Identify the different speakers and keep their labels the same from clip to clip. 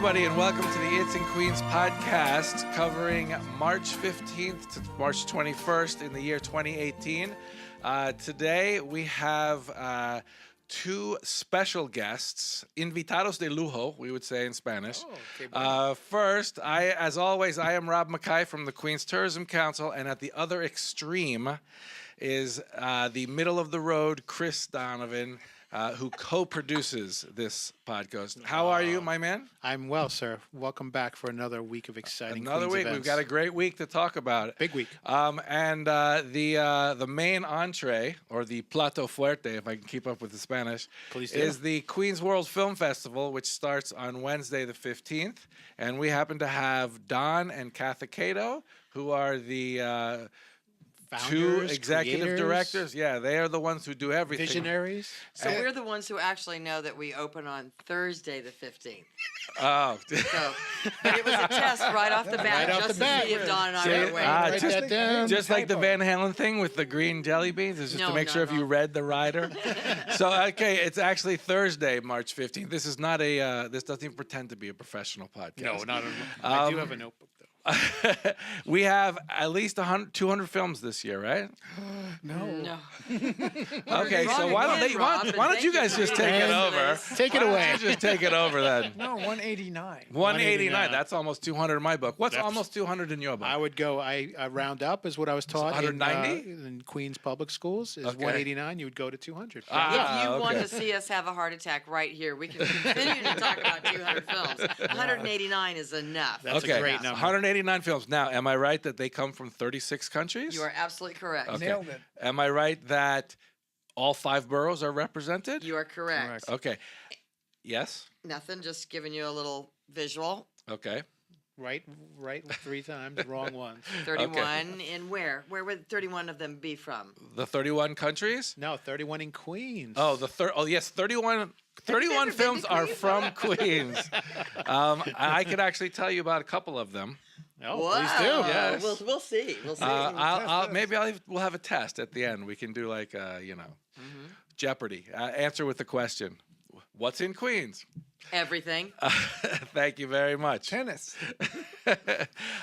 Speaker 1: everybody, and welcome to the It's in Queens podcast covering March 15th to March 21st in the year 2018. Today we have two special guests, invitados de lujo, we would say in Spanish. First, as always, I am Rob Mackay from the Queens Tourism Council, and at the other extreme is the middle-of-the-road Chris Donovan, who co-produces this podcast. How are you, my man?
Speaker 2: I'm well, sir. Welcome back for another week of exciting
Speaker 1: Another
Speaker 2: Queens
Speaker 1: week.
Speaker 2: events.
Speaker 1: We've got a great week to talk about.
Speaker 2: Big week.
Speaker 1: And the main entree, or the plato fuerte, if I can keep up with the Spanish,
Speaker 2: Please do.
Speaker 1: is the Queens World Film Festival, which starts on Wednesday the 15th. And we happen to have Don and Katha Cato, who are the two
Speaker 2: Founders,
Speaker 1: executive
Speaker 2: creators,
Speaker 1: directors. Yeah, they are the ones who do everything.
Speaker 2: visionaries.
Speaker 3: So we're the ones who actually know that we open on Thursday the 15th.
Speaker 1: Oh.
Speaker 3: So, but it was a test right off the bat,
Speaker 2: Right off
Speaker 3: just
Speaker 2: the bat.
Speaker 3: to see if Don and I
Speaker 1: See,
Speaker 3: were awake.
Speaker 2: Write that down.
Speaker 1: Just like the Van Halen thing with the green jelly beans, it's just
Speaker 3: No,
Speaker 1: to make
Speaker 3: no,
Speaker 1: sure if you
Speaker 3: no.
Speaker 1: read the rider. So, okay, it's actually Thursday, March 15th. This is not this doesn't even pretend to be a professional podcast.
Speaker 2: No, not at all. I do have a notebook, though.
Speaker 1: We have at least 200 films this year, right?
Speaker 3: No.
Speaker 1: Okay, so
Speaker 3: Wrong
Speaker 1: why don't
Speaker 3: again, Rob, and
Speaker 1: you
Speaker 3: thank you
Speaker 1: guys
Speaker 3: for
Speaker 1: just
Speaker 3: being
Speaker 1: take it
Speaker 3: into
Speaker 1: over?
Speaker 3: this.
Speaker 2: Take it
Speaker 1: Why don't
Speaker 2: away.
Speaker 1: you just take it over then.
Speaker 4: No, 189.
Speaker 1: 189. That's almost 200 in my book. What's
Speaker 2: That's-
Speaker 1: almost 200 in your book?
Speaker 2: I would go. I round up is what I was taught.
Speaker 1: 190?
Speaker 2: in Queens public schools is
Speaker 1: Okay.
Speaker 2: 189. You would go to 200.
Speaker 3: If you want
Speaker 1: okay.
Speaker 3: to see us have a heart attack right here, we can continue to talk about 200 films. 189 is enough.
Speaker 2: That's
Speaker 1: okay,
Speaker 2: a great number.
Speaker 1: 189 films. Now, am I right that they come from 36 countries?
Speaker 3: You are absolutely correct.
Speaker 1: Okay.
Speaker 4: Nailed it.
Speaker 1: Am I right that all 5 boroughs are represented?
Speaker 3: You are correct.
Speaker 1: Okay. Yes?
Speaker 3: Nothing, just giving you a little visual.
Speaker 1: Okay.
Speaker 2: Right 3 times, wrong ones.
Speaker 3: 31 in where? Where would 31 of them be from?
Speaker 1: The 31 countries?
Speaker 2: No, 31 in Queens.
Speaker 1: Oh, yes, 31
Speaker 3: never been
Speaker 1: films
Speaker 3: to
Speaker 1: are
Speaker 3: Queens.
Speaker 1: from Queens. I could actually tell you about a couple of them.
Speaker 2: Oh, please do.
Speaker 1: Yes.
Speaker 3: We'll see. We'll see.
Speaker 1: We'll have a test at the end. We can do like Jeopardy. Answer with the question. What's in Queens?
Speaker 3: Everything.
Speaker 1: Thank you very much.
Speaker 4: Tennis.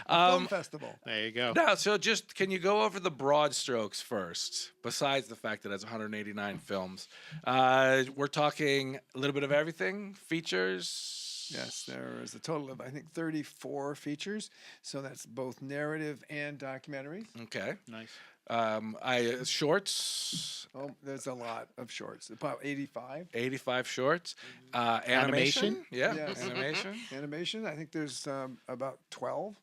Speaker 4: Film festival.
Speaker 2: There you go.
Speaker 1: Now, so just can you go over the broad strokes first? Besides the fact that it's 189 films, we're talking a little bit of everything. Features.
Speaker 4: Yes, there is a total of, I think, 34 features. So that's both narrative and documentaries.
Speaker 1: Okay.
Speaker 2: Nice.
Speaker 1: Shorts.
Speaker 4: Oh, there's a lot of shorts. About 85.
Speaker 1: 85 shorts. Animation.
Speaker 2: Animation?
Speaker 1: Yeah.
Speaker 4: Yes.
Speaker 1: Animation.
Speaker 4: Animation, I think there's about 12.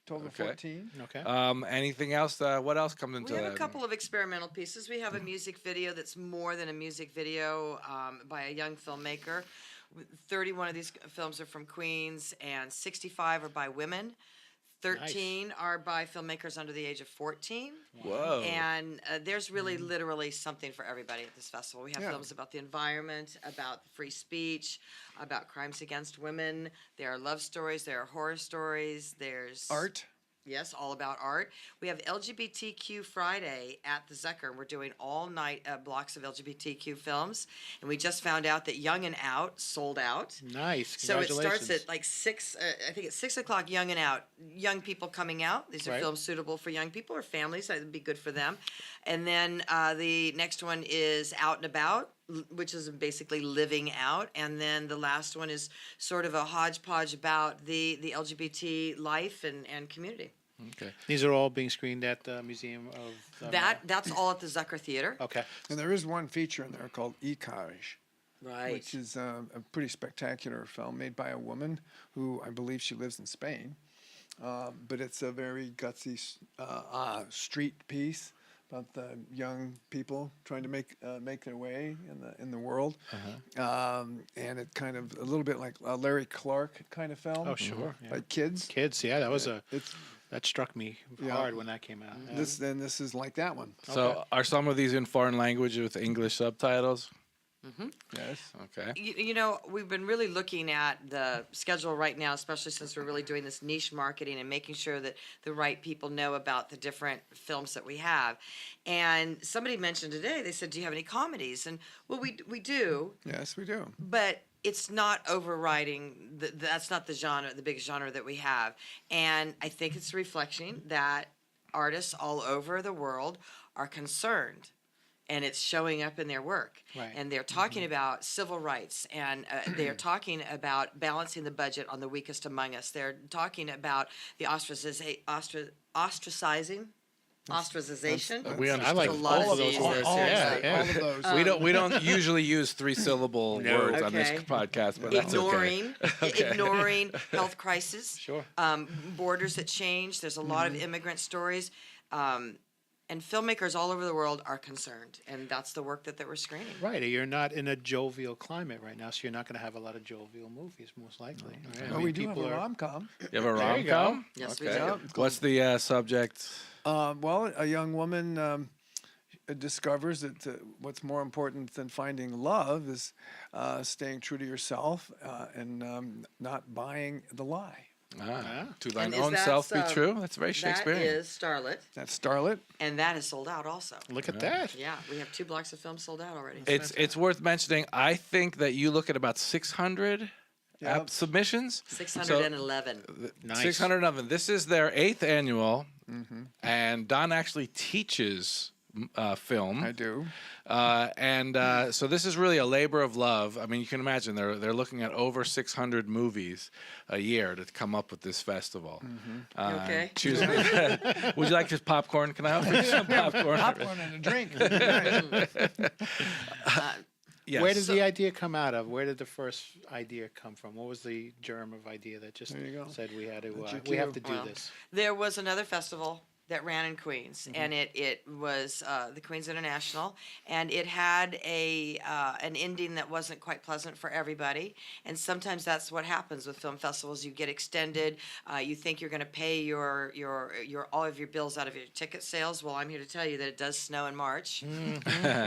Speaker 4: Total of
Speaker 1: Okay.
Speaker 4: 14.
Speaker 2: Okay.
Speaker 1: Anything else? What else comes into
Speaker 3: We have
Speaker 1: that?
Speaker 3: a couple of experimental pieces. We have a music video that's more than a music video by a young filmmaker. 31 of these films are from Queens, and 65 are by women. 13 are by filmmakers under the age of 14.
Speaker 1: Whoa.
Speaker 3: And there's really literally something for everybody at this festival. We have
Speaker 4: Yeah.
Speaker 3: films about the environment, about free speech, about crimes against women. There are love stories, there are horror stories, there's
Speaker 4: Art.
Speaker 3: Yes, all about art. We have LGBTQ Friday at the Zucker. We're doing all night blocks of LGBTQ films. And we just found out that Young and Out sold out.
Speaker 2: Nice.
Speaker 3: So it
Speaker 2: Congratulations.
Speaker 3: starts at like 6, I think it's 6 o'clock, Young and Out. Young people coming out. These are
Speaker 2: Right.
Speaker 3: films suitable for young people or families. So it'd be good for them. And then the next one is Out and About, which is basically living out. And then the last one is sort of a hodgepodge about the LGBT life and community.
Speaker 1: Okay.
Speaker 2: These are all being screened at the Museum of...
Speaker 3: That's all at the Zucker Theater.
Speaker 2: Okay.
Speaker 4: And there is one feature in there called E-Cage,
Speaker 3: Right.
Speaker 4: which is a pretty spectacular film made by a woman who I believe she lives in Spain. But it's a very gutsy street piece about the young people trying to make their way in the world. And it kind of a little bit like a Larry Clark kind of film.
Speaker 2: Oh, sure. Yeah.
Speaker 4: Like Kids.
Speaker 2: Kids, yeah, that was
Speaker 4: It's
Speaker 2: that struck me
Speaker 4: Yeah.
Speaker 2: hard when that came out. Yeah.
Speaker 4: this is like that one.
Speaker 1: So
Speaker 2: Okay.
Speaker 1: are some of these in foreign language with English subtitles?
Speaker 4: Yes.
Speaker 1: Okay.
Speaker 3: You know, we've been really looking at the schedule right now, especially since we're really doing this niche marketing and making sure that the right people know about the different films that we have. And somebody mentioned today, they said, do you have any comedies? And, well, we do,
Speaker 4: Yes, we do.
Speaker 3: but it's not overriding. That's not the genre, the big genre that we have, and I think it's a reflection that artists all over the world are concerned, and it's showing up in their work.
Speaker 2: Right.
Speaker 3: And they're talking about civil rights, and they're talking about balancing the budget on the weakest among us. They're talking about the ostracization.
Speaker 1: We
Speaker 2: I
Speaker 1: understand.
Speaker 2: like
Speaker 3: a lot
Speaker 2: all
Speaker 3: of
Speaker 2: of those
Speaker 3: these.
Speaker 2: words.
Speaker 3: All
Speaker 2: Yeah,
Speaker 3: of
Speaker 2: yeah.
Speaker 1: We don't usually use 3-syllable
Speaker 2: No.
Speaker 1: words on this
Speaker 3: Okay.
Speaker 1: podcast, but that's okay.
Speaker 3: Ignoring health crisis,
Speaker 2: Sure.
Speaker 3: borders that change. There's a lot of immigrant stories, and filmmakers all over the world are concerned, and that's the work that we're screening.
Speaker 2: Right, you're not in a jovial climate right now, so you're not going to have a lot of jovial movies, most likely. Right? I
Speaker 4: Well,
Speaker 2: mean,
Speaker 4: we do have
Speaker 2: people
Speaker 4: a
Speaker 2: are-
Speaker 4: rom-com.
Speaker 1: You have a
Speaker 2: There you go.
Speaker 1: rom-com?
Speaker 3: Yes, we
Speaker 1: Okay.
Speaker 3: do.
Speaker 1: What's the subject?
Speaker 4: Well, a young woman discovers that what's more important than finding love is staying true to yourself and not buying the lie.
Speaker 1: To thine
Speaker 3: And is
Speaker 1: own
Speaker 3: that
Speaker 1: self be
Speaker 3: so?
Speaker 1: true. That's very Shakespearean.
Speaker 3: That is Starlet,
Speaker 4: That's Starlet.
Speaker 3: and that is sold out also.
Speaker 2: Look at that.
Speaker 3: Yeah, we have 2 blocks of film sold out already.
Speaker 1: It's worth mentioning. I think that you look at about 600
Speaker 4: Yep.
Speaker 1: submissions.
Speaker 3: 611.
Speaker 2: Nice.
Speaker 1: 611. This is their 8th annual, and Don actually teaches film.
Speaker 4: I do.
Speaker 1: So this is really a labor of love. I mean, you can imagine they're looking at over 600 movies a year to come up with this festival.
Speaker 3: Okay.
Speaker 1: Would you like just popcorn? Can I offer you some popcorn?
Speaker 4: Popcorn and a drink.
Speaker 1: Yes.
Speaker 2: Where did the idea come out of? Where did the first idea come from? What was the germ of idea that just
Speaker 4: There you go.
Speaker 2: said we had to
Speaker 4: That's your
Speaker 2: we have
Speaker 4: cue.
Speaker 2: to do
Speaker 3: Well,
Speaker 2: this?
Speaker 3: There was another festival that ran in Queens, and it was the Queens International, and it had an ending that wasn't quite pleasant for everybody. And sometimes that's what happens with film festivals. You get extended. You think you're going to pay your all of your bills out of your ticket sales. Well, I'm here to tell you that it does snow in March.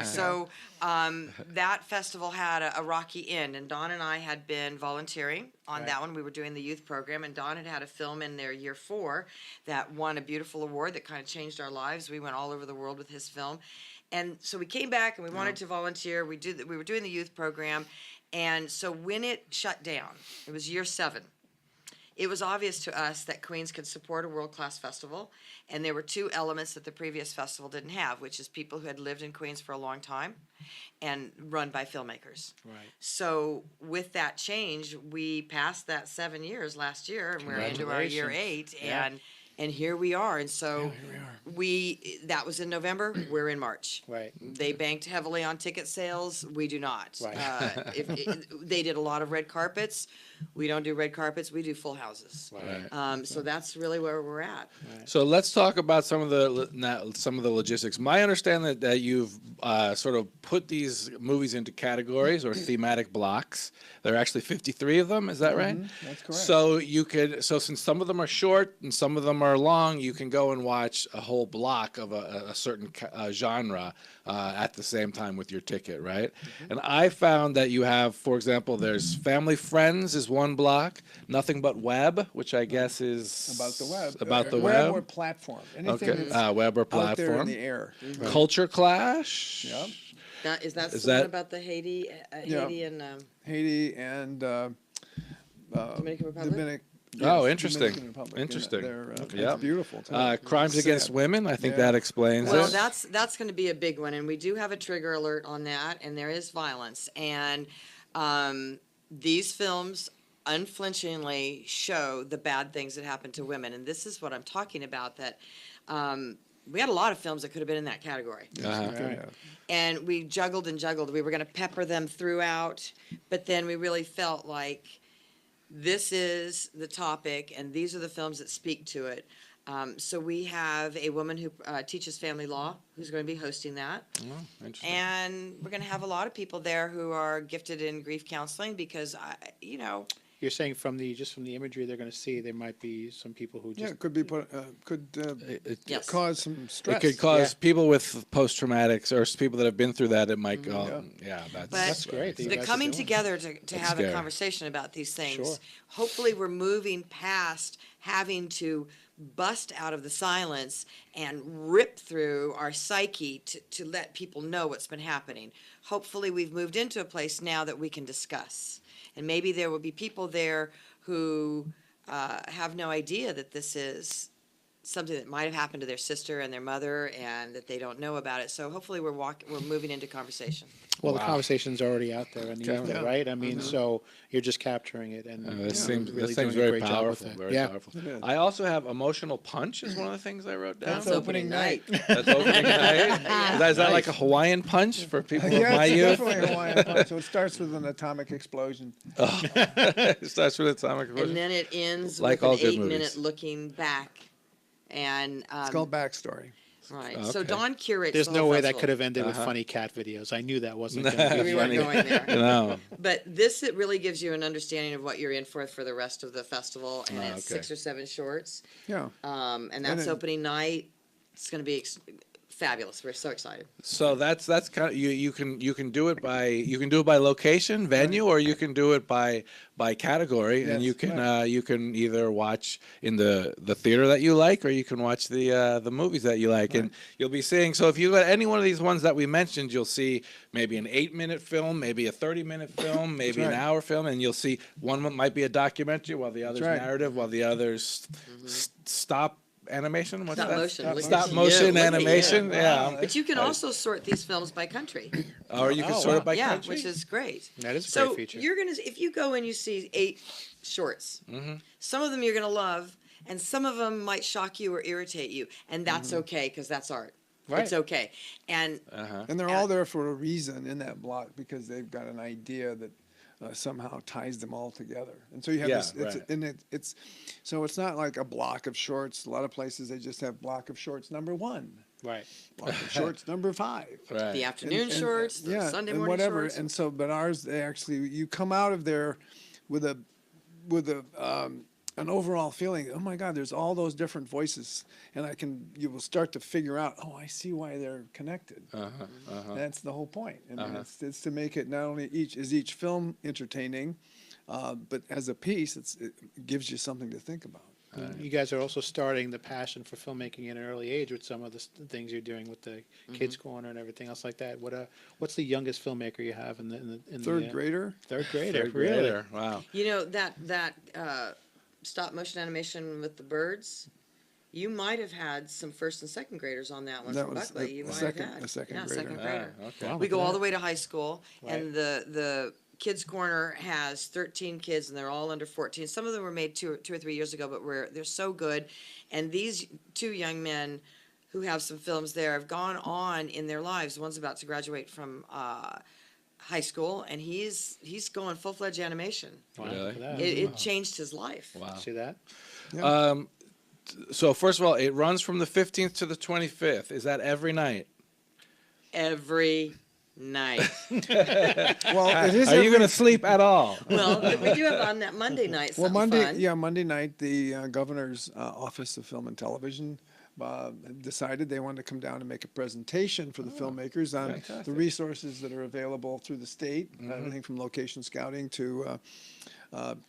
Speaker 3: So that festival had a rocky end, and Dawn and I had been volunteering on that one. We were doing the youth program, and Dawn had a film in their year 4 that won a beautiful award that kind of changed our lives. We went all over the world with his film, and so we came back and we wanted to volunteer. We were doing the youth program, and so when it shut down, it was year 7. It was obvious to us that Queens could support a world-class festival, and there were 2 elements that the previous festival didn't have, which is people who had lived in Queens for a long time and run by filmmakers.
Speaker 2: Right.
Speaker 3: So with that change, we passed that 7 years last year, and we're into our year 8, and here we are. And so that was in November. We're in March.
Speaker 2: Right.
Speaker 3: They banked heavily on ticket sales. We do not.
Speaker 2: Right.
Speaker 3: They did a lot of red carpets. We don't do red carpets. We do full houses.
Speaker 2: Right.
Speaker 3: So that's really where we're at.
Speaker 1: So let's talk about some of the logistics. My understanding that you've sort of put these movies into categories or thematic blocks. There are actually 53 of them. Is that right?
Speaker 4: That's correct.
Speaker 1: So since some of them are short and some of them are long, you can go and watch a whole block of a certain genre at the same time with your ticket, right? And I found that you have, for example, there's Family Friends is one block, Nothing But Web, which I guess is
Speaker 4: About the web.
Speaker 1: About the
Speaker 4: web.
Speaker 1: web.
Speaker 4: Or platform. Anything
Speaker 1: Okay,
Speaker 4: that's
Speaker 1: web or
Speaker 4: out there in
Speaker 1: platform.
Speaker 4: the air.
Speaker 1: Culture Clash.
Speaker 4: Yep.
Speaker 3: Is that
Speaker 1: Is
Speaker 3: the one
Speaker 1: that-
Speaker 3: about the Haiti and
Speaker 4: Haiti and
Speaker 3: Dominican Republic?
Speaker 1: Oh, interesting.
Speaker 4: Dominican Republic.
Speaker 1: Interesting.
Speaker 4: It's beautiful. Too.
Speaker 1: Crimes Against
Speaker 4: Sad.
Speaker 1: Women. I think
Speaker 4: Yeah.
Speaker 1: that explains
Speaker 3: Well,
Speaker 1: it.
Speaker 3: that's going to be a big one, and we do have a trigger alert on that, and there is violence, and these films unflinchingly show the bad things that happen to women, and this is what I'm talking about. That we had a lot of films that could have been in that category,
Speaker 4: Yeah.
Speaker 3: and we juggled and juggled. We were going to pepper them throughout, but then we really felt like this is the topic, and these are the films that speak to it. So we have a woman who teaches family law who's going to be hosting that.
Speaker 1: Oh, interesting.
Speaker 3: And we're going to have a lot of people there who are gifted in grief counseling because,
Speaker 2: You're saying from the imagery they're going to see, there might be some people who
Speaker 4: Yeah,
Speaker 2: just
Speaker 4: it could be
Speaker 3: Yes.
Speaker 4: cause some stress.
Speaker 1: It could cause people with post-traumatics or people that have been through that. It might go. Yeah,
Speaker 3: But
Speaker 2: That's great that you
Speaker 3: the
Speaker 2: guys are
Speaker 3: coming
Speaker 2: doing
Speaker 3: together to have
Speaker 1: scary.
Speaker 3: a conversation about these things.
Speaker 2: Sure.
Speaker 3: Hopefully we're moving past having to bust out of the silence and rip through our psyche to let people know what's been happening. Hopefully we've moved into a place now that we can discuss. And maybe there will be people there who have no idea that this is something that might have happened to their sister and their mother and that they don't know about it. So hopefully we're moving into conversation.
Speaker 2: Well, the conversation's already out there in the
Speaker 1: Okay.
Speaker 2: ether, right? I mean, so you're just capturing it and
Speaker 1: This
Speaker 2: really
Speaker 1: seems
Speaker 2: doing a
Speaker 1: very
Speaker 2: great job with
Speaker 1: powerful.
Speaker 2: it.
Speaker 1: Very
Speaker 2: Yeah.
Speaker 1: powerful.
Speaker 4: It is.
Speaker 1: I also have emotional punch is one of the things I wrote down.
Speaker 3: That's opening night.
Speaker 1: That's opening night. Is that like a Hawaiian punch for people of
Speaker 4: Yeah,
Speaker 1: my
Speaker 4: it's
Speaker 1: youth?
Speaker 4: definitely a Hawaiian punch. So it starts with an atomic explosion.
Speaker 1: It starts with atomic
Speaker 3: And
Speaker 1: explosion.
Speaker 3: then it ends
Speaker 1: Like
Speaker 3: with
Speaker 1: all
Speaker 3: an
Speaker 1: good
Speaker 3: 8-minute
Speaker 1: movies.
Speaker 3: looking back. And
Speaker 4: It's called backstory.
Speaker 3: right. So
Speaker 1: Okay.
Speaker 3: Don curates.
Speaker 2: There's
Speaker 3: the
Speaker 2: no
Speaker 3: whole
Speaker 2: way that
Speaker 3: festival.
Speaker 2: could have ended with
Speaker 1: Uh-huh.
Speaker 2: funny cat videos. I knew that wasn't going to be
Speaker 3: We weren't
Speaker 2: funny.
Speaker 3: going there.
Speaker 1: No.
Speaker 3: But this, it really gives you an understanding of what you're in for the rest of the festival, and
Speaker 1: Ah,
Speaker 3: it's
Speaker 1: okay.
Speaker 3: 6 or 7 shorts.
Speaker 4: Yeah.
Speaker 3: And that's
Speaker 4: then-
Speaker 3: opening night. It's going to be fabulous. We're so excited.
Speaker 1: So that's kind of you can do it by location, venue, or you can do it by category, and
Speaker 4: Yes,
Speaker 1: you can
Speaker 4: right.
Speaker 1: you can either watch in the theater that you like, or you can watch the movies that you like, and you'll be seeing. So if you got any one of these ones that we mentioned, you'll see maybe an 8-minute film, maybe a 30-minute film, maybe an
Speaker 4: right.
Speaker 1: hour film, and you'll see one might be a documentary, while the other's
Speaker 4: right.
Speaker 1: narrative, while the other's stop animation. What's
Speaker 3: Stop
Speaker 1: that?
Speaker 3: motion. Look
Speaker 1: Stop
Speaker 3: at you.
Speaker 1: motion
Speaker 3: Look at you.
Speaker 1: animation. Yeah.
Speaker 3: But you can also sort these films by country.
Speaker 1: Or you can
Speaker 2: Oh,
Speaker 1: sort
Speaker 2: wow.
Speaker 1: it by
Speaker 3: Yeah,
Speaker 1: country.
Speaker 3: which is great.
Speaker 2: That is a
Speaker 3: So
Speaker 2: great feature.
Speaker 3: you're gonna, if you go and you see 8 shorts, some of them you're gonna love, and some of them might shock you or irritate you, and that's okay because that's art.
Speaker 2: Right.
Speaker 3: It's okay. And
Speaker 4: And they're all there for a reason in that block because they've got an idea that somehow ties them all together. And so you have
Speaker 1: Yeah,
Speaker 4: this,
Speaker 1: right.
Speaker 4: it's so it's not like a block of shorts. A lot of places they just have block of shorts number 1,
Speaker 2: Right.
Speaker 4: block of shorts number 5.
Speaker 1: Right.
Speaker 3: the afternoon
Speaker 4: and-
Speaker 3: shorts, the
Speaker 4: yeah,
Speaker 3: Sunday
Speaker 4: and
Speaker 3: morning
Speaker 4: whatever.
Speaker 3: shorts.
Speaker 4: And so, but ours, they actually, you come out of there with a an overall feeling. Oh my God, there's all those different voices, and you will start to figure out. Oh, I see why they're connected. That's the whole point. And it's to make it not only each film entertaining, but as a piece, it gives you something to think about.
Speaker 2: You guys are also starting the passion for filmmaking at an early age with some of the things you're doing with the Kids Corner and everything else like that. What's the youngest filmmaker you have in the
Speaker 4: Third grader.
Speaker 2: Third grader,
Speaker 1: Third
Speaker 2: really?
Speaker 1: grader. Wow.
Speaker 3: You know, that stop motion animation with the birds, you might have had some first and second graders on that one
Speaker 4: That
Speaker 3: from
Speaker 4: was
Speaker 3: Buckley.
Speaker 4: the
Speaker 3: You might
Speaker 4: second-
Speaker 3: have had.
Speaker 4: the second
Speaker 3: yeah,
Speaker 4: grader.
Speaker 3: second
Speaker 1: Ah,
Speaker 3: grader.
Speaker 1: okay.
Speaker 2: Wow.
Speaker 3: We
Speaker 2: Look
Speaker 3: go
Speaker 2: at
Speaker 3: all
Speaker 2: that.
Speaker 3: the way to high school,
Speaker 2: Right.
Speaker 3: and the Kids Corner has 13 kids, and they're all under 14. Some of them were made two or 3 years ago, but they're so good. And these 2 young men who have some films there have gone on in their lives. One's about to graduate from high school, and he's going full-fledged animation.
Speaker 2: Wow,
Speaker 1: Really?
Speaker 2: look at that.
Speaker 3: It changed his life.
Speaker 1: Wow.
Speaker 2: See that?
Speaker 1: So first of all, it runs from the 15th to the 25th. Is that every night?
Speaker 3: Every night.
Speaker 4: Well, it is.
Speaker 1: Are you
Speaker 4: every-
Speaker 1: going to sleep at all?
Speaker 3: Well, we do have on that Monday night
Speaker 4: Well,
Speaker 3: something
Speaker 4: Monday,
Speaker 3: fun.
Speaker 4: Monday night, the governor's office of film and television decided they wanted to come down and make a presentation for the filmmakers on the resources that are available through the state, everything from location scouting to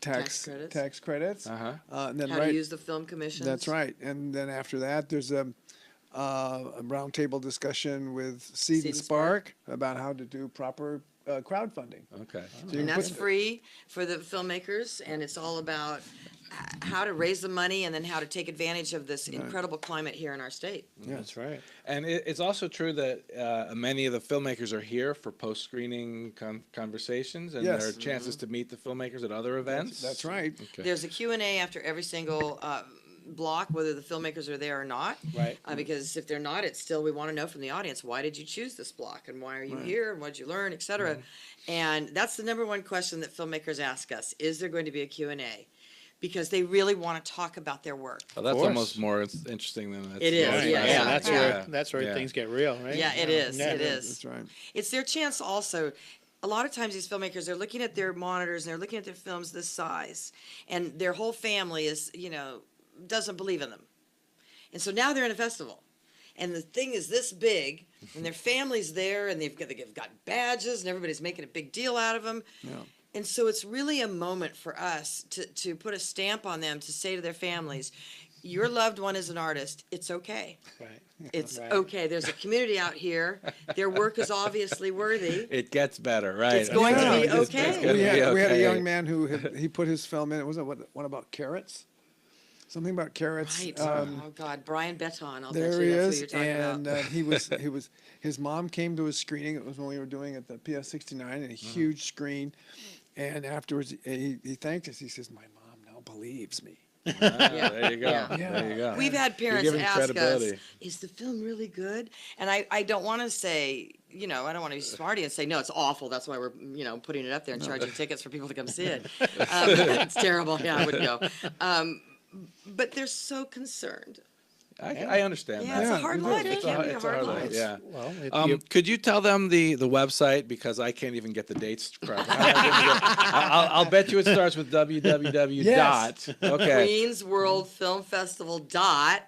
Speaker 4: tax credits. And then
Speaker 3: How to use the film commissions.
Speaker 4: That's right. And then after that, there's a roundtable discussion with Seed and Spark about how to do proper crowdfunding.
Speaker 1: Okay.
Speaker 4: So you
Speaker 3: And
Speaker 4: can
Speaker 3: that's
Speaker 4: put-
Speaker 3: free for the filmmakers, and it's all about how to raise the money and then how to take advantage of this incredible climate here in our state.
Speaker 2: That's right.
Speaker 1: And it's also true that many of the filmmakers are here for post-screening conversations, and
Speaker 4: Yes.
Speaker 1: there are chances to meet the filmmakers at other events.
Speaker 4: That's right.
Speaker 1: Okay.
Speaker 3: There's a Q&A after every single block, whether the filmmakers are there or not.
Speaker 2: Right.
Speaker 3: Because if they're not, it's still, we want to know from the audience, why did you choose this block, and why are you here, and what did you learn, et cetera. And that's the number one question that filmmakers ask us: is there going to be a Q&A? Because they really want to talk about their work.
Speaker 1: Well, that's
Speaker 2: course.
Speaker 1: almost more interesting than that.
Speaker 3: It is,
Speaker 2: Right.
Speaker 3: yeah.
Speaker 2: That's
Speaker 3: Yeah.
Speaker 2: where
Speaker 1: Yeah.
Speaker 2: things get real, right?
Speaker 3: Yeah, it is.
Speaker 2: Yeah.
Speaker 3: It is.
Speaker 4: That's right.
Speaker 3: It's their chance also. A lot of times these filmmakers are looking at their monitors and they're looking at their films this size, and their whole family is, doesn't believe in them. And so now they're in a festival, and the thing is this big, and their family's there, and they've got badges, and everybody's making a big deal out of them.
Speaker 4: Yeah.
Speaker 3: And so it's really a moment for us to put a stamp on them, to say to their families, your loved one is an artist, it's okay.
Speaker 2: Right.
Speaker 3: It's
Speaker 2: Right.
Speaker 3: okay. There's a community out here. Their work is obviously worthy.
Speaker 1: It gets better, right?
Speaker 3: It's going to be
Speaker 1: It's
Speaker 3: okay.
Speaker 1: gonna
Speaker 4: We
Speaker 1: be
Speaker 4: had a
Speaker 1: okay.
Speaker 4: young man who he put his film in. It was one about carrots, something about carrots.
Speaker 3: Right. Oh God, Brian Beton. I'll bet
Speaker 4: There
Speaker 3: you
Speaker 4: he
Speaker 3: that's
Speaker 4: is,
Speaker 3: who you're talking
Speaker 4: and
Speaker 3: about.
Speaker 4: he was. His mom came to his screening. It was when we were doing it at the PS69 in a huge screen, and afterwards he thanked us. He says, "My mom now believes me."
Speaker 3: Yeah.
Speaker 1: There you go.
Speaker 3: Yeah.
Speaker 1: There you go.
Speaker 3: We've had parents
Speaker 1: giving
Speaker 3: ask us,
Speaker 1: credibility.
Speaker 3: "Is the film really good?" And I don't want to say, I don't want to be smarty and say, "No, it's awful. That's why we're, putting it up there and charging tickets for people to come see it." It's terrible. Yeah, I wouldn't go. But they're so concerned.
Speaker 1: I understand
Speaker 3: Yeah,
Speaker 1: that.
Speaker 3: it's a hard life. It
Speaker 1: It's
Speaker 3: can be a
Speaker 1: it's
Speaker 3: hard life.
Speaker 1: Yeah.
Speaker 2: Well,
Speaker 1: Could you tell them the website, because I can't even get the dates correct. I'll bet you it starts with www.
Speaker 4: Yes.
Speaker 1: Okay.
Speaker 3: Queens World Film Festival dot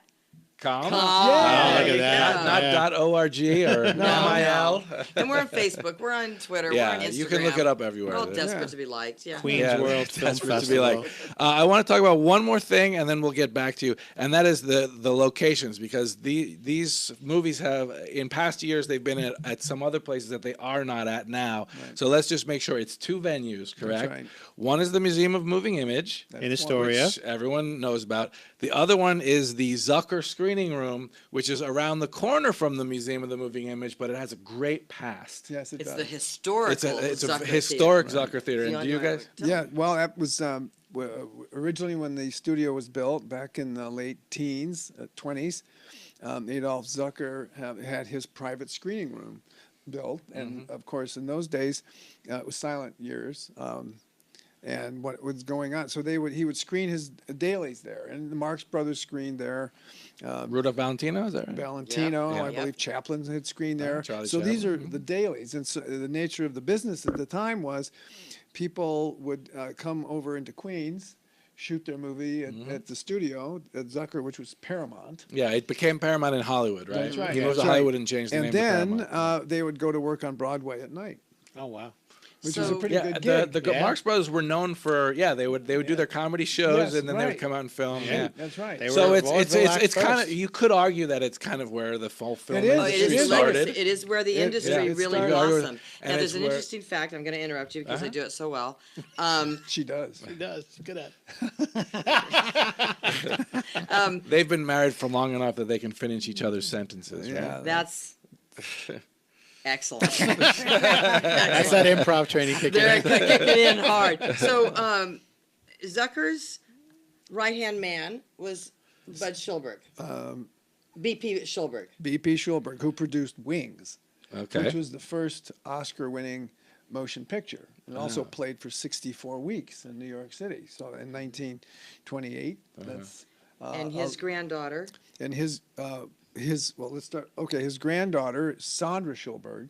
Speaker 1: Com.
Speaker 3: com.
Speaker 2: Yeah.
Speaker 3: There
Speaker 2: Look at
Speaker 3: you
Speaker 2: that.
Speaker 3: go.
Speaker 1: Not
Speaker 2: Yeah.
Speaker 1: .org or
Speaker 3: No.
Speaker 1: MIL.
Speaker 3: And we're on Facebook. We're on Twitter. we're on
Speaker 1: Yeah,
Speaker 3: Instagram.
Speaker 1: you can look it up everywhere.
Speaker 3: We're all
Speaker 1: there.
Speaker 3: desperate
Speaker 4: Yeah.
Speaker 3: to be liked. Yeah.
Speaker 2: Queens
Speaker 1: Yeah,
Speaker 2: World Film
Speaker 1: desperate to be
Speaker 2: Festival.
Speaker 1: like. I want to talk about one more thing, and then we'll get back to you, and that is the locations, because these movies have, in past years, they've been at some other places that they are not at now. So let's just make sure it's 2 venues, correct?
Speaker 4: right.
Speaker 1: One is the Museum of Moving Image,
Speaker 2: In Astoria.
Speaker 1: which everyone knows about. The other one is the Zucker Screening Room, which is around the corner from the Museum of the Moving Image, but it has a great past.
Speaker 4: Yes, it
Speaker 3: It's
Speaker 4: does.
Speaker 3: the historical.
Speaker 1: It's a
Speaker 3: Zucker
Speaker 1: historic
Speaker 3: Theater.
Speaker 1: Zucker Theater. And do you guys?
Speaker 4: Yeah, well, that was originally when the studio was built back in the late teens, 20s. Adolf Zucker had his private screening room built, and of course, in those days, it was silent years. And what was going on? So he would screen his dailies there, and the Marx Brothers screened there.
Speaker 1: Rudolph Valentino, is that right?
Speaker 4: Valentino,
Speaker 3: Yeah.
Speaker 4: I
Speaker 3: Yeah.
Speaker 4: believe Chaplin had screened there.
Speaker 1: Charlie
Speaker 4: So these are
Speaker 1: Chaplin.
Speaker 4: the dailies, and so the nature of the business at the time was, people would come over into Queens, shoot their movie at the studio at Zucker, which was Paramount.
Speaker 1: Yeah, it became Paramount in Hollywood, right?
Speaker 4: That's right.
Speaker 1: He moved
Speaker 4: That's
Speaker 1: to
Speaker 4: right.
Speaker 1: Hollywood and changed the
Speaker 4: And
Speaker 1: name
Speaker 4: then
Speaker 1: to Paramount.
Speaker 4: they would go to work on Broadway at night,
Speaker 2: Oh, wow.
Speaker 4: which was a
Speaker 3: So-
Speaker 4: pretty
Speaker 1: Yeah,
Speaker 4: good
Speaker 1: the
Speaker 4: gig.
Speaker 2: Yeah.
Speaker 1: Marx Brothers were known for they would do their comedy shows,
Speaker 4: Yes,
Speaker 1: and then they would
Speaker 4: right.
Speaker 1: come out and film.
Speaker 2: Yeah.
Speaker 1: Yeah.
Speaker 4: That's right.
Speaker 2: They
Speaker 1: So
Speaker 2: were
Speaker 1: it's
Speaker 2: vaudeville act
Speaker 1: kind of,
Speaker 2: first.
Speaker 1: you could argue that it's kind of where the full film
Speaker 4: It is.
Speaker 3: Oh, it
Speaker 1: industry
Speaker 3: is
Speaker 1: started.
Speaker 3: legacy. It is where the industry
Speaker 4: it
Speaker 3: really
Speaker 4: started.
Speaker 3: blossomed.
Speaker 1: And
Speaker 3: Now,
Speaker 1: it's
Speaker 3: there's an
Speaker 1: where-
Speaker 3: interesting fact. I'm going to interrupt you because I do it so well.
Speaker 4: She does.
Speaker 2: He does. He's good at
Speaker 1: They've been married for long enough that they can finish each other's sentences. Right?
Speaker 4: Yeah.
Speaker 3: That's excellent.
Speaker 2: That's that improv training kicking
Speaker 3: They're
Speaker 2: in.
Speaker 3: kicking in hard. So, Zucker's right-hand man was Bud Schulberg. BP Schulberg.
Speaker 4: B.P. Schulberg, who produced Wings,
Speaker 1: Okay.
Speaker 4: which was the first Oscar-winning motion picture, and also played for 64 weeks in New York City. So in 1928, that's
Speaker 3: And his granddaughter.
Speaker 4: and his well, let's start. Okay, his granddaughter Sandra Schulberg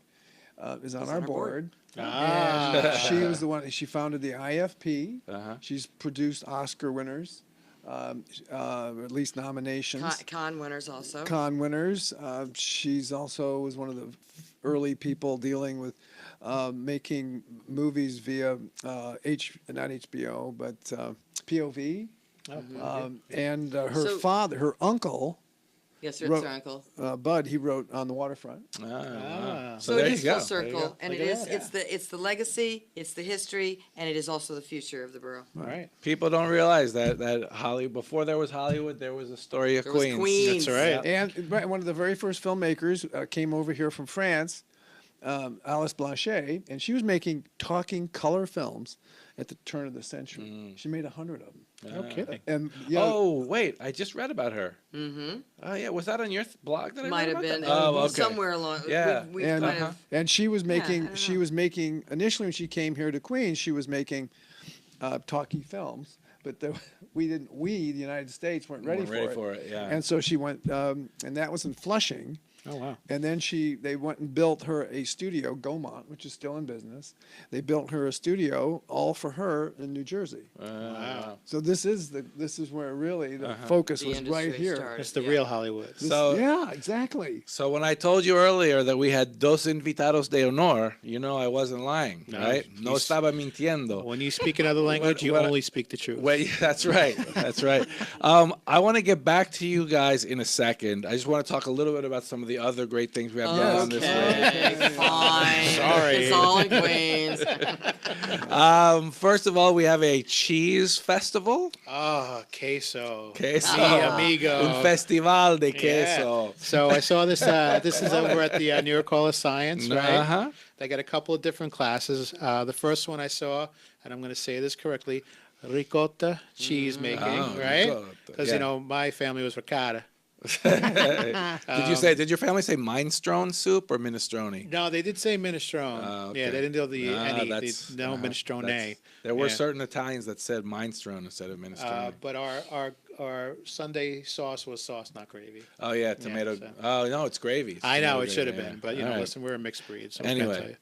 Speaker 4: is on our board.
Speaker 2: Ah.
Speaker 4: She was the one. She founded the IFP.
Speaker 1: Uh-huh.
Speaker 4: She's produced Oscar winners, at least nominations.
Speaker 3: Con winners also.
Speaker 4: Con winners. She's also was one of the early people dealing with making movies via not HBO, but POV. And her
Speaker 3: So-
Speaker 4: father, her uncle,
Speaker 3: Yes, it's
Speaker 4: wrote-
Speaker 3: her uncle.
Speaker 4: Bud, he wrote On the Waterfront.
Speaker 1: Wow.
Speaker 3: So
Speaker 1: there
Speaker 3: it
Speaker 1: you
Speaker 3: is
Speaker 1: go.
Speaker 3: full circle, and
Speaker 2: Look
Speaker 3: it
Speaker 2: at
Speaker 3: is
Speaker 2: that.
Speaker 3: it's the legacy, it's the history, and it is also the future of the borough.
Speaker 2: All right.
Speaker 1: People don't realize that Hollywood, before there was Hollywood, there was a story of
Speaker 3: There was
Speaker 1: Queens.
Speaker 3: Queens.
Speaker 2: That's right.
Speaker 4: And one of the very first filmmakers came over here from France, Alice Blanchet, and she was making talking color films at the turn of the century. She made 100 of them.
Speaker 2: No kidding.
Speaker 4: And
Speaker 1: Oh, wait, I just read about her.
Speaker 3: Mm-hmm.
Speaker 1: Oh, yeah, was that on your blog that I
Speaker 3: Might
Speaker 1: read
Speaker 3: have
Speaker 1: about
Speaker 3: been
Speaker 1: that? Oh, okay.
Speaker 3: somewhere along.
Speaker 1: Yeah.
Speaker 3: We've
Speaker 4: and,
Speaker 3: kind of.
Speaker 4: and she was
Speaker 3: I
Speaker 4: making
Speaker 3: don't know.
Speaker 4: initially when she came here to Queens, she was making talkie films, but the United States weren't ready,
Speaker 1: Weren't ready for it, yeah.
Speaker 4: And so she went, and that was in Flushing.
Speaker 2: Oh, wow.
Speaker 4: And then they went and built her a studio, Gaumont, which is still in business. They built her a studio all for her in New Jersey.
Speaker 2: Wow.
Speaker 4: So this is where really the focus
Speaker 3: The
Speaker 4: was right
Speaker 3: industry
Speaker 4: here.
Speaker 3: started.
Speaker 2: It's the
Speaker 3: Yeah.
Speaker 2: real Hollywood.
Speaker 1: So-
Speaker 4: Yeah, exactly.
Speaker 1: So when I told you earlier that we had dos invitados de honor, you know I wasn't lying,
Speaker 2: No,
Speaker 1: right? No
Speaker 2: he's-
Speaker 1: estaba mintiendo.
Speaker 2: When you speak another language, you
Speaker 1: what-
Speaker 2: only speak the truth.
Speaker 1: Wait, that's right. That's right. I want to get back to you guys in a second. I just want to talk a little bit about some of the other great things we have going on this week.
Speaker 3: Okay, fine.
Speaker 2: Sorry.
Speaker 3: It's all in Queens.
Speaker 1: First of all, we have a cheese festival.
Speaker 2: Ah, queso.
Speaker 1: Queso.
Speaker 2: Mi amigo.
Speaker 1: Un festival de
Speaker 2: Yeah.
Speaker 1: queso.
Speaker 2: So I saw this. This is over at the New York Hall of Science, right?
Speaker 1: Uh-huh.
Speaker 2: They got a couple of different classes. The first one I saw, and I'm going to say this correctly, ricotta cheese making,
Speaker 1: Oh,
Speaker 2: right?
Speaker 1: ricotta,
Speaker 2: Because
Speaker 1: yeah.
Speaker 2: my family was ricotta.
Speaker 1: Did your family say minestrone soup or minestrone?
Speaker 2: No, they did say minestrone.
Speaker 1: Okay.
Speaker 2: Yeah, they didn't do the
Speaker 1: That's-
Speaker 2: no
Speaker 1: uh-huh.
Speaker 2: minestrone.
Speaker 1: There were
Speaker 2: Yeah.
Speaker 1: certain Italians that said minestrone instead of minestrone.
Speaker 2: But our Sunday sauce was sauce, not gravy.
Speaker 1: Oh yeah, tomato.
Speaker 2: so-
Speaker 1: Oh no, it's gravy. It's
Speaker 2: I know
Speaker 1: tomato
Speaker 2: it should have
Speaker 1: gravy,
Speaker 2: been,
Speaker 1: yeah.
Speaker 2: but
Speaker 1: All right.
Speaker 2: listen, we're a mixed breed. So what can I
Speaker 1: Anyway.
Speaker 2: tell you?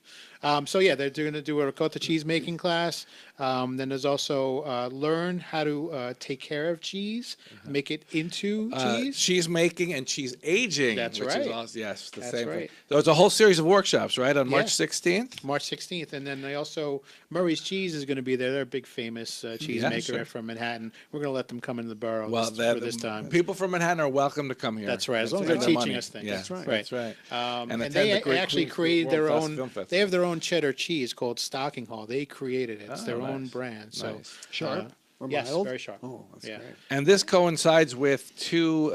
Speaker 2: So yeah, they're going to do a ricotta cheese making class. Then there's also learn how to take care of cheese, make it into cheese.
Speaker 1: Cheese making and cheese aging.
Speaker 2: That's
Speaker 1: which
Speaker 2: right.
Speaker 1: Is also, yes, the
Speaker 2: That's
Speaker 1: same thing.
Speaker 2: right.
Speaker 1: So it's a whole series of workshops, right, on
Speaker 2: Yeah.
Speaker 1: March 16th.
Speaker 2: March 16th, and then they also Murray's Cheese is going to be there. They're a big famous cheese maker
Speaker 1: sure.
Speaker 2: from Manhattan. We're going to let them come into the borough
Speaker 1: Well,
Speaker 2: for this time.
Speaker 1: people from Manhattan are welcome to come here.
Speaker 2: That's right, as long as
Speaker 1: for
Speaker 2: they're
Speaker 1: the
Speaker 2: teaching
Speaker 1: money.
Speaker 2: us things.
Speaker 1: Yeah,
Speaker 2: That's right.
Speaker 1: That's right.
Speaker 2: And
Speaker 1: attend
Speaker 2: they
Speaker 1: the Great
Speaker 2: actually
Speaker 1: Queens
Speaker 2: created their
Speaker 1: World
Speaker 2: own.
Speaker 1: Film Festival.
Speaker 2: They have their own cheddar cheese called Stocking Hall. They created it. It's their own
Speaker 1: nice.
Speaker 2: brand. So
Speaker 1: Nice.
Speaker 4: Sharp or
Speaker 2: yes,
Speaker 4: mild?
Speaker 2: very sharp.
Speaker 4: Oh, that's
Speaker 2: Yeah.
Speaker 4: great.
Speaker 1: And this coincides with two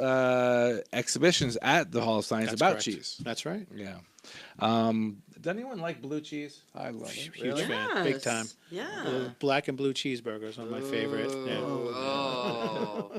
Speaker 1: exhibitions at the Hall of Science
Speaker 2: That's
Speaker 1: about
Speaker 2: correct.
Speaker 1: cheese.
Speaker 2: That's right.
Speaker 1: Yeah. Does anyone like blue cheese?
Speaker 4: I love it.
Speaker 2: Huge fan, big time.
Speaker 3: Yeah.
Speaker 2: Black and blue cheeseburgers, one of my favorite. Yeah.
Speaker 3: Oh.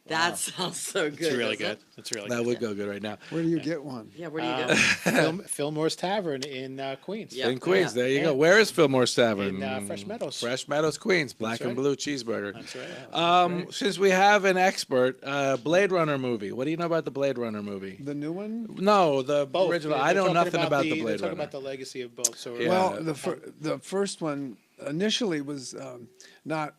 Speaker 3: That sounds so good.
Speaker 2: It's really
Speaker 3: doesn't
Speaker 2: good.
Speaker 3: it?
Speaker 2: It's really
Speaker 1: That
Speaker 2: good.
Speaker 1: would go good right now.
Speaker 4: Where do you get one?
Speaker 3: Yeah, where do you go?
Speaker 2: Fillmore's Tavern in Queens.
Speaker 3: Yeah.
Speaker 1: In Queens, there you
Speaker 2: Yeah.
Speaker 1: go. Where is Fillmore's Tavern?
Speaker 2: In Fresh Meadows.
Speaker 1: Fresh Meadows, Queens. Black and
Speaker 2: right.
Speaker 1: blue cheeseburger.
Speaker 2: That's right.
Speaker 1: Since we have an expert, Blade Runner movie. What do you know about the Blade Runner movie?
Speaker 4: The new one?
Speaker 1: No, the
Speaker 2: Both.
Speaker 1: original.
Speaker 2: They're
Speaker 1: I know
Speaker 2: talking
Speaker 1: nothing about the
Speaker 2: they're
Speaker 1: Blade
Speaker 2: talking
Speaker 1: Runner.
Speaker 2: about the legacy of both. So
Speaker 1: Yeah.
Speaker 4: Well, the first one initially was not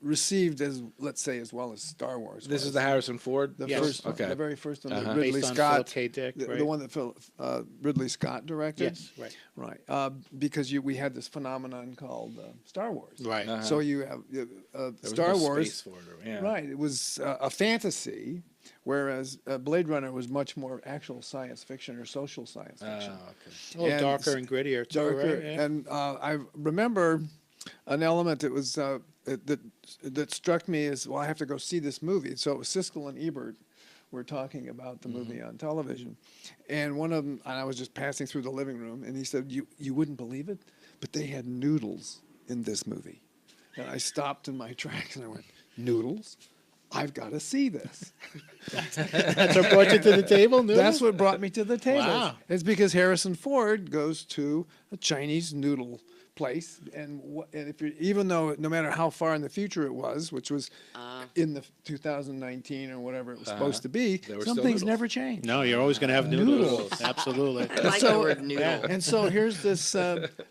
Speaker 4: received as, let's say, as well as Star Wars.
Speaker 1: This is
Speaker 4: was.
Speaker 1: the Harrison Ford.
Speaker 4: The
Speaker 2: Yes.
Speaker 4: first one,
Speaker 1: Okay.
Speaker 4: the very first one
Speaker 1: Uh-huh.
Speaker 4: that Ridley
Speaker 2: based on
Speaker 4: Scott,
Speaker 2: Philip K. Dick,
Speaker 4: the,
Speaker 2: right?
Speaker 4: the one that Ridley Scott directed.
Speaker 2: Yes, right.
Speaker 4: Right, because we had this phenomenon called Star Wars.
Speaker 2: Right.
Speaker 1: Uh-huh.
Speaker 4: So you have
Speaker 1: There was
Speaker 4: Star
Speaker 1: no
Speaker 4: Wars.
Speaker 1: space for it, yeah.
Speaker 4: Right, it was a fantasy, whereas Blade Runner was much more actual science fiction or social science fiction.
Speaker 1: Okay.
Speaker 2: A little
Speaker 4: And
Speaker 2: darker and grittier, too,
Speaker 4: Darker,
Speaker 2: right? Yeah.
Speaker 4: and I remember an element that was that struck me as, well, I have to go see this movie. So it was Siskel and Ebert were talking about the movie on television, and one of them, and I was just passing through the living room, and he said, "You wouldn't believe it, but they had noodles in this movie," and I stopped in my tracks and I went, "Noodles? I've got to see this."
Speaker 2: That's what brought you to the table, Noodles?
Speaker 4: That's what brought me to the table.
Speaker 2: Wow.
Speaker 4: It's because Harrison Ford goes to a Chinese noodle place, and if you, even though no matter how far in the future it was, which was in the 2019 or whatever it was supposed to be,
Speaker 1: There were
Speaker 4: some
Speaker 1: still
Speaker 4: things
Speaker 1: noodles.
Speaker 4: never change.
Speaker 2: No, you're always going to have noodles. Absolutely.
Speaker 3: I like the word noodle.
Speaker 4: And so here's this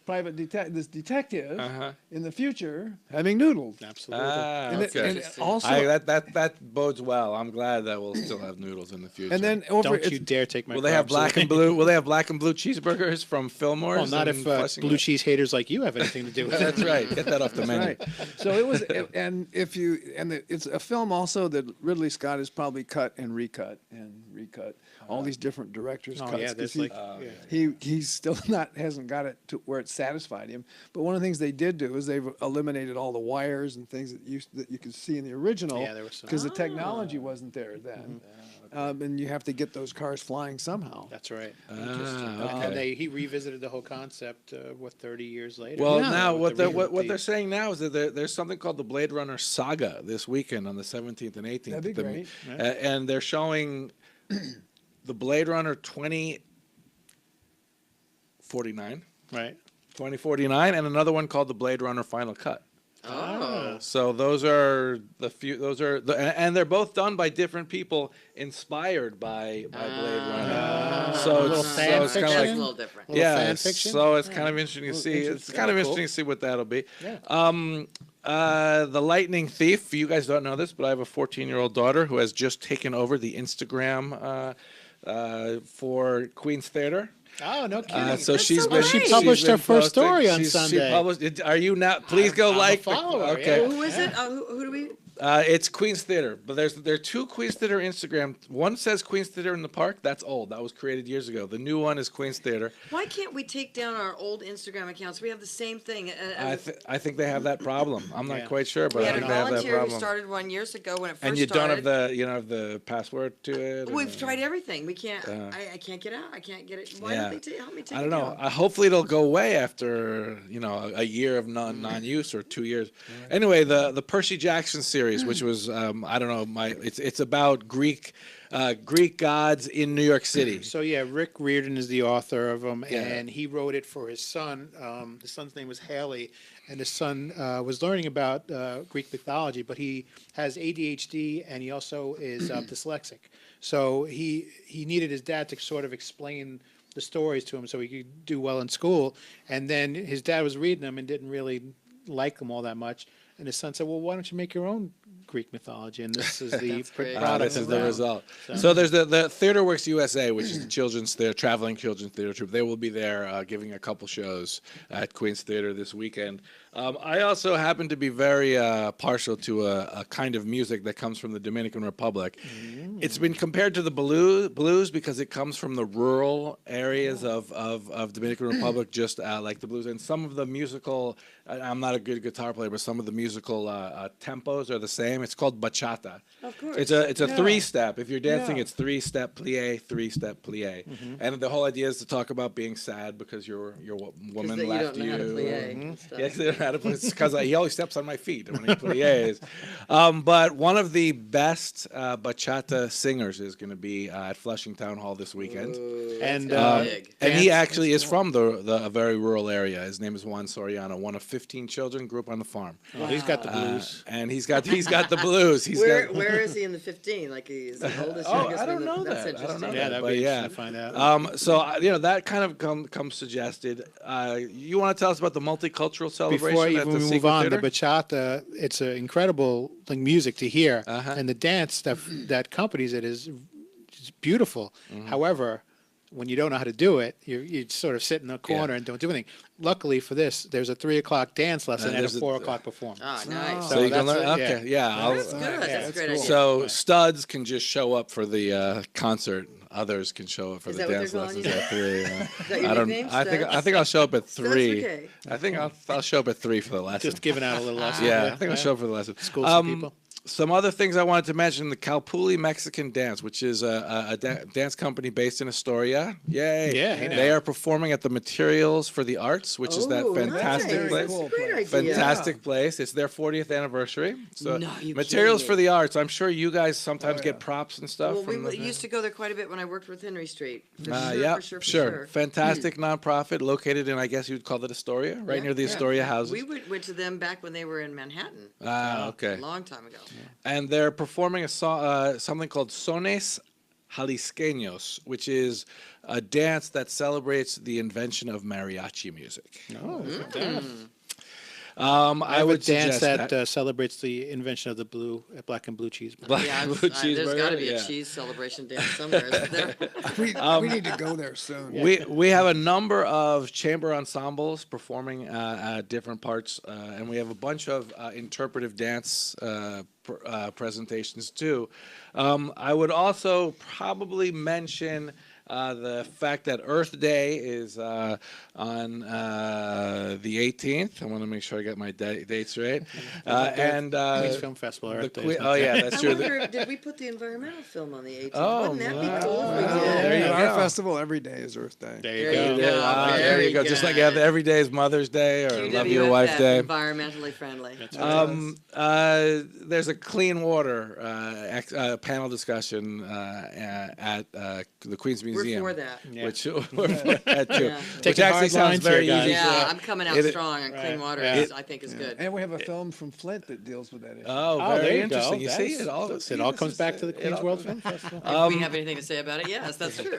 Speaker 4: this detective
Speaker 1: Uh-huh.
Speaker 4: in the future having noodles.
Speaker 2: Absolutely.
Speaker 4: And,
Speaker 1: Okay.
Speaker 4: and also,
Speaker 1: that bodes well. I'm glad that we'll still have noodles in the future.
Speaker 4: and then over
Speaker 2: Don't you dare take my
Speaker 1: will they have
Speaker 2: carbs
Speaker 1: black
Speaker 2: away.
Speaker 1: and blue? Will they have black and blue cheeseburgers from Fillmore's?
Speaker 2: Well, not
Speaker 1: and
Speaker 2: if
Speaker 1: Flushing?
Speaker 2: blue cheese haters like you have anything to do with it.
Speaker 1: That's right. Get that off the menu.
Speaker 4: right. So it was, it's a film also that Ridley Scott has probably cut and recut all these different directors'
Speaker 2: Oh,
Speaker 4: cuts.
Speaker 2: yeah,
Speaker 4: 'cause
Speaker 2: there's
Speaker 4: he,
Speaker 2: like, yeah.
Speaker 4: he's still hasn't got it to where it satisfied him. But one of the things they did do is they've eliminated all the wires and things that you could see in the original.
Speaker 2: Yeah, there was some-
Speaker 4: because the technology wasn't there then, and you have to get those cars flying somehow.
Speaker 2: That's right.
Speaker 1: Ah,
Speaker 2: And he revisited the whole concept, 30 years later.
Speaker 1: Well,
Speaker 4: Yeah,
Speaker 1: now
Speaker 2: with
Speaker 1: what
Speaker 2: the-
Speaker 1: they're saying now is that there's something called the Blade Runner Saga this weekend on the 17th and 18th.
Speaker 4: That'd be great.
Speaker 1: And they're showing the Blade Runner 2049,
Speaker 2: Right.
Speaker 1: 2049, and another one called the Blade Runner Final Cut.
Speaker 3: Oh.
Speaker 1: So those are the few. And they're both done by different people, inspired by Blade Runner. So
Speaker 2: little
Speaker 1: it's
Speaker 2: fan
Speaker 1: kind of
Speaker 3: That's
Speaker 1: like
Speaker 3: a little different.
Speaker 2: Little
Speaker 1: yeah.
Speaker 2: fan fiction?
Speaker 1: So it's kind of interesting to
Speaker 2: Well,
Speaker 1: see. It's
Speaker 2: interesting.
Speaker 1: kind of
Speaker 2: Cool.
Speaker 1: interesting to see what that'll be.
Speaker 2: Yeah.
Speaker 1: The Lightning Thief. You guys don't know this, but I have a 14-year-old daughter who has just taken over the Instagram for Queen's Theater.
Speaker 2: Oh, no kidding.
Speaker 1: So
Speaker 3: That's
Speaker 1: she's
Speaker 3: so
Speaker 1: been.
Speaker 3: great. She
Speaker 1: she's
Speaker 2: published
Speaker 1: been
Speaker 2: her first
Speaker 1: posting.
Speaker 2: story on
Speaker 1: She
Speaker 2: Sunday.
Speaker 1: published. Are you not? Please go
Speaker 2: I'm a
Speaker 1: like.
Speaker 2: follower,
Speaker 1: Okay.
Speaker 2: yeah.
Speaker 3: Who is it? Who do we?
Speaker 1: It's Queen's Theater, but there are two Queen's Theater Instagram. One says Queen's Theater in the Park. That's old. That was created years ago. The new one is Queen's Theater.
Speaker 3: Why can't we take down our old Instagram accounts? We have the same thing.
Speaker 1: I think they have that problem. I'm not
Speaker 2: Yeah.
Speaker 1: quite sure, but
Speaker 3: We
Speaker 1: I
Speaker 3: had a
Speaker 1: think they have that
Speaker 3: volunteer who
Speaker 1: problem.
Speaker 3: started one years ago when it first
Speaker 1: And you don't
Speaker 3: started.
Speaker 1: have the password to it.
Speaker 3: We've
Speaker 1: or-
Speaker 3: tried everything. We can't. I can't get out. I can't get it. Why
Speaker 1: Yeah.
Speaker 3: don't they help me take
Speaker 1: I
Speaker 3: it
Speaker 1: don't know.
Speaker 3: down?
Speaker 1: Hopefully it'll go away after a year of non-use or 2 years. Anyway, the Percy Jackson series, which was I don't know, it's about Greek gods in New York City.
Speaker 2: So yeah, Rick Riordan is the author of them,
Speaker 1: Yeah.
Speaker 2: and he wrote it for his son. His son's name was Haley, and his son was learning about Greek mythology, but he has ADHD and he also is dyslexic. So he needed his dad to sort of explain the stories to him so he could do well in school. And then his dad was reading them and didn't really like them all that much. And his son said, "Well, why don't you make your own Greek mythology?" And this is the
Speaker 3: That's great.
Speaker 2: product
Speaker 1: This is
Speaker 2: of
Speaker 1: the
Speaker 2: that.
Speaker 1: result. So there's the TheaterWorks USA, which is the traveling children's theater troupe. They will be there giving a couple shows at Queen's Theater this weekend. I also happen to be very partial to a kind of music that comes from the Dominican Republic. It's been compared to the blues because it comes from the rural areas of Dominican Republic, just like the blues. And some of the musical, I'm not a good guitar player, but some of the musical tempos are the same. It's called bachata.
Speaker 3: Of course.
Speaker 1: It's a
Speaker 4: Yeah.
Speaker 1: 3-step. If you're dancing,
Speaker 4: Yeah.
Speaker 1: it's 3-step plie, 3-step plie. And the whole idea is to talk about being sad because your woman
Speaker 3: that you
Speaker 1: left
Speaker 3: don't know how to plie and stuff.
Speaker 1: Yeah, 'cause they don't know how to play. It's because he always steps on my feet when he plies. But one of the best bachata singers is going to be at Flushing Town Hall this weekend.
Speaker 2: And
Speaker 3: Big.
Speaker 1: And he
Speaker 2: Dance-
Speaker 1: actually is from a very rural area. His name is Juan Soriano, one of 15 children, grew up on the farm.
Speaker 2: well, he's got the blues.
Speaker 1: And he's got the blues.
Speaker 3: Where is he in the 15? Like he's the oldest,
Speaker 1: Oh,
Speaker 3: youngest?
Speaker 1: I don't know
Speaker 3: That's
Speaker 1: that. I don't know
Speaker 3: interesting.
Speaker 2: Yeah,
Speaker 1: that,
Speaker 2: that'd
Speaker 1: but
Speaker 2: be
Speaker 1: yeah.
Speaker 2: interesting to find out.
Speaker 1: So that kind of comes suggested. You want to tell us about the multicultural celebration
Speaker 2: Before
Speaker 1: at
Speaker 2: even
Speaker 1: the
Speaker 2: we move
Speaker 1: Secret
Speaker 2: on,
Speaker 1: Theater?
Speaker 2: the bachata, it's an incredible music to hear, and the dance that accompanies it is beautiful. However, when you don't know how to do it, you sort of sit in the corner and don't do anything. Luckily for this, there's a 3 o'clock dance lesson and a
Speaker 1: there's a-
Speaker 2: 4 o'clock performance.
Speaker 3: Ah, nice.
Speaker 1: So you can
Speaker 2: that's
Speaker 1: learn.
Speaker 2: it, yeah.
Speaker 1: Okay, yeah.
Speaker 3: That's good. That's a
Speaker 2: that's
Speaker 3: great
Speaker 2: cool.
Speaker 3: idea.
Speaker 1: So studs can just show up for the concert. Others can show up for
Speaker 3: Is
Speaker 1: the
Speaker 3: that what
Speaker 1: dance
Speaker 3: they're calling
Speaker 1: lessons
Speaker 3: you?
Speaker 1: at 3.
Speaker 3: that your
Speaker 1: I don't.
Speaker 3: nickname,
Speaker 1: I think
Speaker 3: Studs?
Speaker 1: I'll show up at
Speaker 3: Studs,
Speaker 1: 3.
Speaker 3: okay.
Speaker 1: I think I'll show up at 3 for the lesson.
Speaker 2: Just giving out a little lesson.
Speaker 1: Yeah, I think I'll show up for the lesson.
Speaker 2: School some people.
Speaker 1: Some other things I wanted to mention: the Calpulli Mexican Dance, which is a dance company based in Astoria. Yay!
Speaker 2: Yeah, hey now.
Speaker 1: They are performing at the Materials for the Arts, which is that
Speaker 3: Oh,
Speaker 1: fantastic
Speaker 3: nice.
Speaker 1: place.
Speaker 3: That's a great idea.
Speaker 1: Fantastic place. It's their 40th anniversary. So
Speaker 3: No, you
Speaker 1: Materials
Speaker 3: kidding
Speaker 1: for
Speaker 3: me.
Speaker 1: the Arts. I'm sure you guys sometimes get props and stuff.
Speaker 3: Well,
Speaker 1: from
Speaker 3: we
Speaker 1: the,
Speaker 3: used to go there quite a bit when I worked with Henry Street. For
Speaker 1: yeah,
Speaker 3: for sure.
Speaker 1: Fantastic nonprofit located in, I guess you'd call it Astoria, right
Speaker 3: Yeah,
Speaker 1: near the
Speaker 3: yeah.
Speaker 1: Astoria houses.
Speaker 3: We went to them back when they were in Manhattan.
Speaker 1: Okay.
Speaker 3: A long time ago.
Speaker 1: And they're performing something called Sones Jalisqueños, which is a dance that celebrates the invention of mariachi music.
Speaker 2: Oh,
Speaker 1: I
Speaker 2: have a
Speaker 1: would
Speaker 2: dance
Speaker 1: suggest
Speaker 2: that celebrates the invention of the black and blue cheeseburger.
Speaker 1: Black
Speaker 3: Yeah,
Speaker 1: blue
Speaker 3: there's
Speaker 1: cheeseburger,
Speaker 3: got to be
Speaker 1: yeah.
Speaker 3: a cheese celebration dance somewhere, isn't there?
Speaker 4: We need to go there soon.
Speaker 1: We have a number of chamber ensembles performing at different parts, and we have a bunch of interpretive dance presentations too. I would also probably mention the fact that Earth Day is on the 18th. I want to make sure I got my dates right. And
Speaker 2: Queens Film Festival. Earth Day is
Speaker 1: oh yeah, that's
Speaker 3: I
Speaker 1: true.
Speaker 3: wonder, did we put the environmental film on the 18th?
Speaker 1: Oh,
Speaker 3: Wouldn't that
Speaker 1: wow.
Speaker 3: be cool if we
Speaker 1: Wow.
Speaker 3: did?
Speaker 1: There you
Speaker 4: Our
Speaker 1: go.
Speaker 4: festival every day is Earth Day.
Speaker 2: There
Speaker 3: There
Speaker 2: you
Speaker 3: you
Speaker 2: go.
Speaker 3: go.
Speaker 1: There you go.
Speaker 3: Very
Speaker 1: Just like
Speaker 3: good.
Speaker 1: every day is Mother's Day or Love Your
Speaker 3: QWFF,
Speaker 1: Wife Day.
Speaker 3: Environmentally friendly.
Speaker 1: There's a clean water panel discussion at the Queens Museum. museum.
Speaker 3: for that.
Speaker 2: Yeah.
Speaker 1: Which we're for that too.
Speaker 3: Yeah.
Speaker 1: Which
Speaker 2: Taking
Speaker 1: actually
Speaker 2: hard
Speaker 1: sounds
Speaker 2: lines
Speaker 1: very
Speaker 2: here, guys.
Speaker 1: easy.
Speaker 3: Yeah,
Speaker 2: Yeah.
Speaker 3: I'm coming out
Speaker 1: It-
Speaker 3: strong on clean
Speaker 2: Right.
Speaker 3: water.
Speaker 2: Yeah.
Speaker 3: I think is good.
Speaker 4: And we have a film from Flint that deals with that issue.
Speaker 1: Oh,
Speaker 2: Oh,
Speaker 1: very
Speaker 2: there you
Speaker 1: interesting.
Speaker 2: go.
Speaker 1: You see, it all
Speaker 2: It all comes back to the Queens World Film Festival.
Speaker 3: If we have anything to say about it, yes, that's true.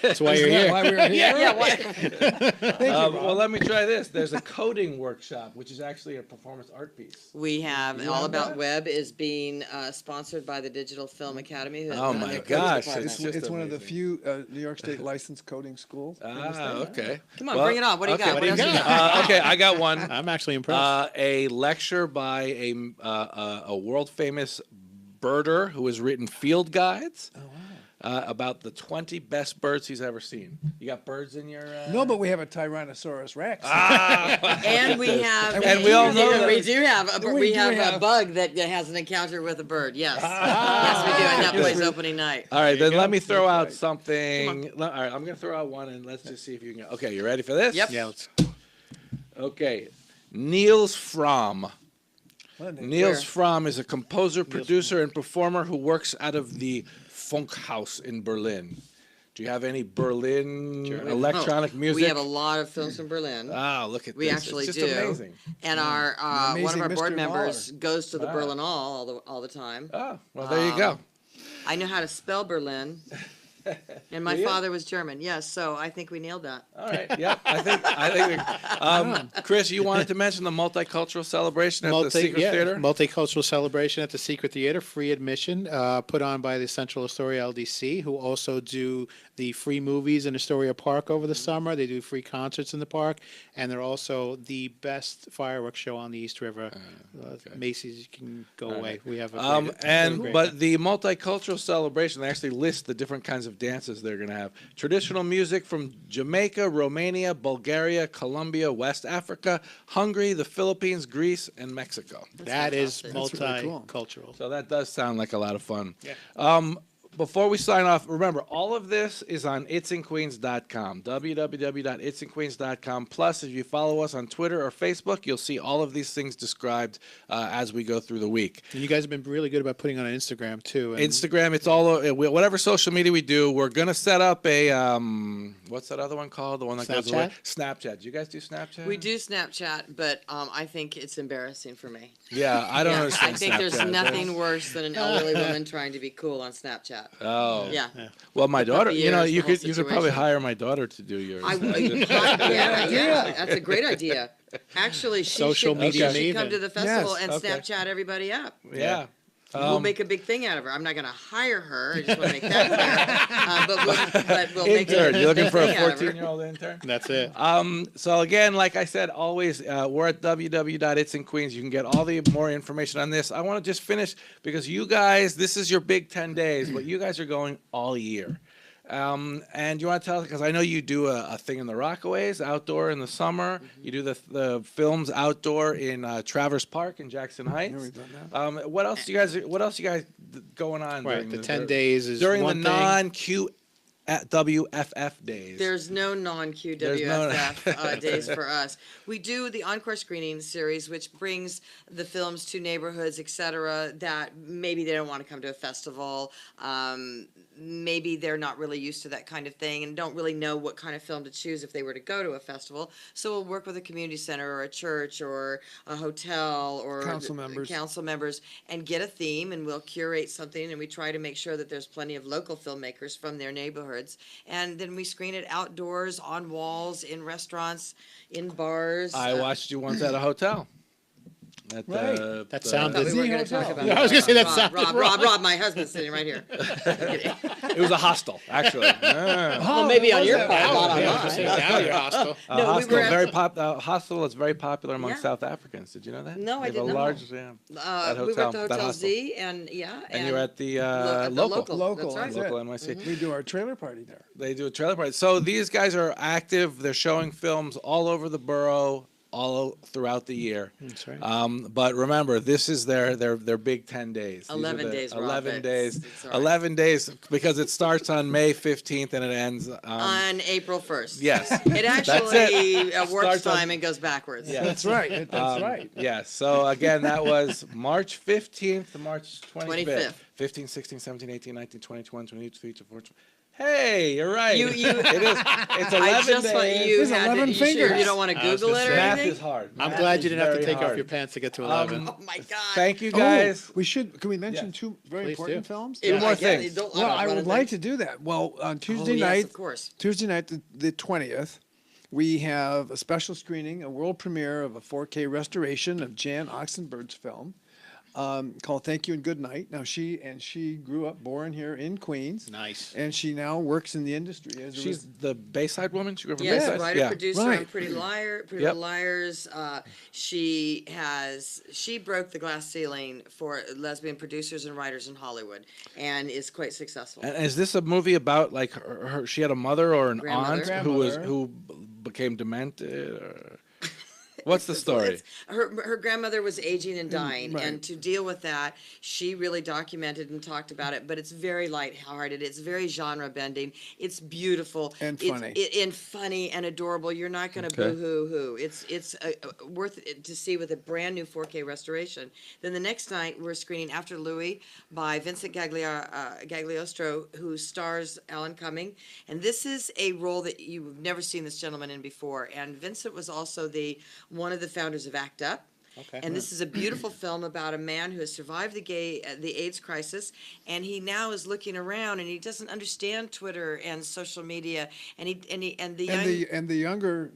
Speaker 2: That's why you're here.
Speaker 4: Why we were here?
Speaker 3: Yeah, why?
Speaker 1: Well, let me try this. There's a coding workshop, which is actually a performance art piece.
Speaker 3: We have
Speaker 1: You
Speaker 3: All
Speaker 1: have
Speaker 3: About
Speaker 1: that?
Speaker 3: Web is being sponsored by the Digital Film Academy. who has
Speaker 1: Oh
Speaker 3: done
Speaker 1: my
Speaker 3: their coding
Speaker 1: gosh,
Speaker 3: department.
Speaker 1: it's just
Speaker 4: It's one of the
Speaker 1: amazing.
Speaker 4: few New York State licensed coding schools.
Speaker 1: Okay.
Speaker 3: Come on, bring it on. What do you got?
Speaker 2: What do you
Speaker 3: else
Speaker 2: got?
Speaker 1: Okay, I got one.
Speaker 2: I'm actually impressed.
Speaker 1: A lecture by a world famous birder who has written field guides about the 20 best birds he's ever seen. You got birds in your?
Speaker 4: No, but we have a Tyrannosaurus Rex.
Speaker 3: And we have,
Speaker 1: And we all know that-
Speaker 3: we do have,
Speaker 4: We do
Speaker 3: a
Speaker 4: have-
Speaker 3: bug that has an encounter with a bird. Yes, yes, we do, and that plays opening night.
Speaker 1: All right, then
Speaker 2: go.
Speaker 1: let me throw out
Speaker 4: right.
Speaker 1: something. All right, I'm gonna throw out one, and let's just see if you can. Okay, you ready for this?
Speaker 3: Yep.
Speaker 2: Yeah, let's.
Speaker 1: Okay, Niels Fromm.
Speaker 4: Well,
Speaker 1: Niels
Speaker 3: Where?
Speaker 1: Fromm is a composer, producer, and performer who works out of the Funkhaus in Berlin. Do you have any Berlin electronic music?
Speaker 3: We have a lot of films from Berlin.
Speaker 1: Ah, look at
Speaker 3: We
Speaker 1: this.
Speaker 3: actually
Speaker 1: it's just
Speaker 3: do.
Speaker 1: amazing.
Speaker 3: And our one of
Speaker 4: amazing
Speaker 3: our board
Speaker 4: Mr.
Speaker 3: members goes to the
Speaker 1: Wow.
Speaker 3: Berlin all the time.
Speaker 1: Oh, well, there you go.
Speaker 3: I know how to spell Berlin, and my
Speaker 1: Do you?
Speaker 3: father was German. Yes, so I think we nailed that.
Speaker 1: All right. Yep. Chris, you wanted to mention the multicultural celebration at the Secret Theater?
Speaker 2: Multicultural celebration at the Secret Theater, free admission, put on by the Central Astoria LDC, who also do the free movies in Astoria Park over the summer. They do free concerts in the park, and they're also the best fireworks show on the East River. Macy's, you can go away. We have a great,
Speaker 1: But the multicultural celebration, they actually list the different kinds of dances they're going to have. Traditional music from Jamaica, Romania, Bulgaria, Colombia, West Africa, Hungary, the Philippines, Greece, and Mexico.
Speaker 2: that is
Speaker 3: fantastic.
Speaker 4: That's really cool.
Speaker 2: multicultural.
Speaker 1: So that does sound like a lot of fun.
Speaker 2: Yeah.
Speaker 1: Before we sign off, remember, all of this is on itsinqueens.com, www.itsinqueens.com. Plus, if you follow us on Twitter or Facebook, you'll see all of these things described as we go through the week.
Speaker 2: And you guys have been really good about putting on Instagram, too. And
Speaker 1: Instagram, it's all whatever social media we do. We're gonna set up a what's that other one called? The one that goes away. Snapchat. Do you guys do Snapchat?
Speaker 3: We do Snapchat, but I think it's embarrassing for me.
Speaker 1: Yeah, I don't
Speaker 3: Yeah,
Speaker 1: understand.
Speaker 3: I think there's
Speaker 1: Snapchat.
Speaker 3: nothing worse than an elderly woman trying to be cool on Snapchat.
Speaker 1: Oh.
Speaker 3: Yeah.
Speaker 1: Well, my daughter.
Speaker 3: puppy
Speaker 1: You know,
Speaker 3: ears,
Speaker 1: you
Speaker 3: the whole
Speaker 1: could probably
Speaker 3: situation.
Speaker 1: hire my daughter to do yours.
Speaker 3: Yeah, that's a great idea. Actually, she
Speaker 2: Social
Speaker 3: should,
Speaker 2: media
Speaker 3: she should come
Speaker 2: maven.
Speaker 3: to the festival
Speaker 4: Yes,
Speaker 3: and
Speaker 1: okay.
Speaker 3: Snapchat everybody up.
Speaker 1: Yeah.
Speaker 3: We'll make a big thing out of her. I'm not going to hire her. I just want to make that clear. But we'll make
Speaker 1: Intern.
Speaker 3: a
Speaker 1: You're looking
Speaker 3: big
Speaker 1: for a
Speaker 3: thing out of her.
Speaker 1: 14-year-old intern?
Speaker 2: that's it.
Speaker 1: So again, like I said, always we're at www.itsinqueens. You can get all the more information on this. I want to just finish because you guys, this is your big 10 days, but you guys are going all year. And you want to tell, because I know you do a thing in the Rockaways outdoor in the summer. You do the films outdoor in Traverse Park in Jackson Heights.
Speaker 4: we've done
Speaker 1: What else you guys going on?
Speaker 2: Right,
Speaker 1: during
Speaker 2: the 10 days is
Speaker 1: during
Speaker 2: one
Speaker 1: the
Speaker 2: thing.
Speaker 1: non-Q WFF days.
Speaker 3: There's no
Speaker 1: There's
Speaker 3: non-QWFF days for us. We do the Encore Screening Series, which brings the films to neighborhoods, et cetera, that maybe they don't want to come to a festival. Maybe they're not really used to that kind of thing and don't really know what kind of film to choose if they were to go to a festival. So we'll work with a community center or a church or a hotel or
Speaker 4: Council members.
Speaker 3: And get a theme, and we'll curate something, and we try to make sure that there's plenty of local filmmakers from their neighborhoods. And then we screen it outdoors, on walls, in restaurants, in bars.
Speaker 1: I watched you once at a hotel. At
Speaker 4: Right.
Speaker 1: the,
Speaker 2: That
Speaker 1: the-
Speaker 3: I
Speaker 2: sounded-
Speaker 3: thought we were
Speaker 4: Z
Speaker 3: going to talk
Speaker 4: Hotel.
Speaker 3: about
Speaker 2: Yeah, I was gonna say that
Speaker 3: Rob,
Speaker 2: sounded
Speaker 3: Rob, my husband's sitting right here.
Speaker 1: It was a hostel, actually.
Speaker 3: Well, maybe on your part, not on
Speaker 2: Yeah,
Speaker 3: mine.
Speaker 2: now you're hostile.
Speaker 1: A
Speaker 3: No, we
Speaker 1: hostel,
Speaker 3: were at
Speaker 1: very
Speaker 3: the-
Speaker 1: hostel is very popular among
Speaker 3: Yeah.
Speaker 1: South Africans. Did you know that?
Speaker 3: No, I
Speaker 1: They have
Speaker 3: didn't
Speaker 1: a
Speaker 3: know.
Speaker 1: large, yeah. That
Speaker 3: We were
Speaker 1: hotel,
Speaker 3: at the
Speaker 1: that
Speaker 3: Hotel
Speaker 1: hostel.
Speaker 3: Z, and
Speaker 1: And you were at the
Speaker 3: at the
Speaker 1: local.
Speaker 4: Local,
Speaker 3: That's right.
Speaker 4: that's it.
Speaker 1: Local NYC.
Speaker 4: We do our trailer party there.
Speaker 1: They do a trailer party. So these guys are active. They're showing films all over the borough, all throughout the year.
Speaker 2: That's right.
Speaker 1: But remember, this is their big 10 days. These are
Speaker 3: 11
Speaker 1: the
Speaker 3: days, Rob.
Speaker 1: 11 days.
Speaker 3: It's all right.
Speaker 1: 11 days because it starts on May 15th and it ends
Speaker 3: on April 1st.
Speaker 1: Yes.
Speaker 3: It actually works
Speaker 1: Starts on-
Speaker 3: time and goes backwards.
Speaker 1: Yeah.
Speaker 4: That's right. That's right.
Speaker 1: Yeah. So again, that was March 15th to March 25th.
Speaker 3: 25th.
Speaker 1: 15, 16, 17, 18, 19, 20, 21, 22, 23, 24. Hey, you're right.
Speaker 3: You-
Speaker 1: it is. It's 11
Speaker 3: I just
Speaker 1: days.
Speaker 3: want you
Speaker 4: There's
Speaker 3: had
Speaker 4: 11
Speaker 3: to, you sure
Speaker 4: fingers.
Speaker 3: you don't want to
Speaker 2: I was
Speaker 3: Google
Speaker 2: gonna
Speaker 3: it
Speaker 2: say.
Speaker 3: or
Speaker 1: Math
Speaker 3: anything?
Speaker 1: is hard.
Speaker 2: I'm
Speaker 1: Math
Speaker 2: glad
Speaker 1: is
Speaker 2: you didn't have to
Speaker 1: very
Speaker 2: take off
Speaker 1: hard.
Speaker 2: your pants to get to 11.
Speaker 3: Oh my God.
Speaker 1: Thank you guys.
Speaker 4: We should. Can we mention
Speaker 1: Yes.
Speaker 4: two very
Speaker 2: Please
Speaker 4: important
Speaker 2: do.
Speaker 4: films?
Speaker 1: Two more
Speaker 3: Again,
Speaker 1: things.
Speaker 3: don't-
Speaker 4: Well, I
Speaker 3: don't
Speaker 4: would
Speaker 3: run
Speaker 4: like
Speaker 3: things.
Speaker 4: to do that. Well, on Tuesday
Speaker 3: yes,
Speaker 4: night,
Speaker 3: of course.
Speaker 4: Tuesday night, the 20th, we have a special screening, a world premiere of a 4K restoration of Jan Oxenberg's film called "Thank You and Good Night." Now, she grew up, born here in Queens,
Speaker 2: Nice.
Speaker 4: and she now works in the industry as a
Speaker 1: She's the Bayside woman. She grew up from
Speaker 3: Yes,
Speaker 1: Bayside.
Speaker 3: writer, producer on
Speaker 4: Right.
Speaker 3: Pretty
Speaker 1: Yep.
Speaker 3: Little Liars. She broke the glass ceiling for lesbian producers and writers in Hollywood, and is quite successful.
Speaker 1: And is this a movie about like her she had a mother or an
Speaker 3: Grandmother.
Speaker 1: aunt who became demented? Or... What's the story?
Speaker 3: Her grandmother was aging and dying, and to deal with that, she really documented and talked about it. But it's very lighthearted. It's very genre bending. It's beautiful
Speaker 4: And funny.
Speaker 3: and funny and adorable. You're not going to
Speaker 1: Okay.
Speaker 3: boo-hoo-hoo. It's worth it to see with a brand new 4K restoration. Then the next night we're screening After Louis by Vincent Gagliostro, who stars Alan Cumming, and this is a role that you've never seen this gentleman in before. And Vincent was also one of the founders of ACT UP.
Speaker 2: Okay.
Speaker 3: And this is a beautiful film about a man who has survived the AIDS crisis, and he now is looking around, and he doesn't understand Twitter and social media, and
Speaker 4: the younger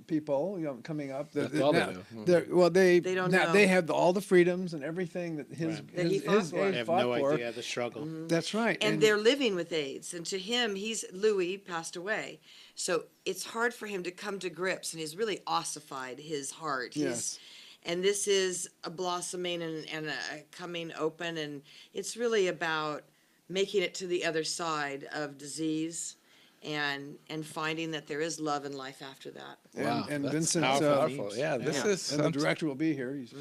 Speaker 4: people, coming up.
Speaker 1: That's all they do.
Speaker 3: They don't
Speaker 4: now
Speaker 3: know.
Speaker 4: they have all the freedoms and everything that his
Speaker 2: Right.
Speaker 3: That he fought
Speaker 4: his
Speaker 3: for.
Speaker 4: age
Speaker 2: I have
Speaker 4: fought
Speaker 2: no
Speaker 4: for.
Speaker 2: idea the struggle.
Speaker 4: That's right.
Speaker 3: and they're living with AIDS, and to him, Louis passed away, so it's hard for him to come to grips, and he's really ossified his heart.
Speaker 4: Yes.
Speaker 3: And this is a blossoming and a coming open, and it's really about making it to the other side of disease, and finding that there is love and life after that.
Speaker 1: Wow,
Speaker 4: and
Speaker 1: that's
Speaker 4: Vincent,
Speaker 1: powerful. Yeah, this is.
Speaker 4: and the
Speaker 1: some-
Speaker 4: director will be here. He's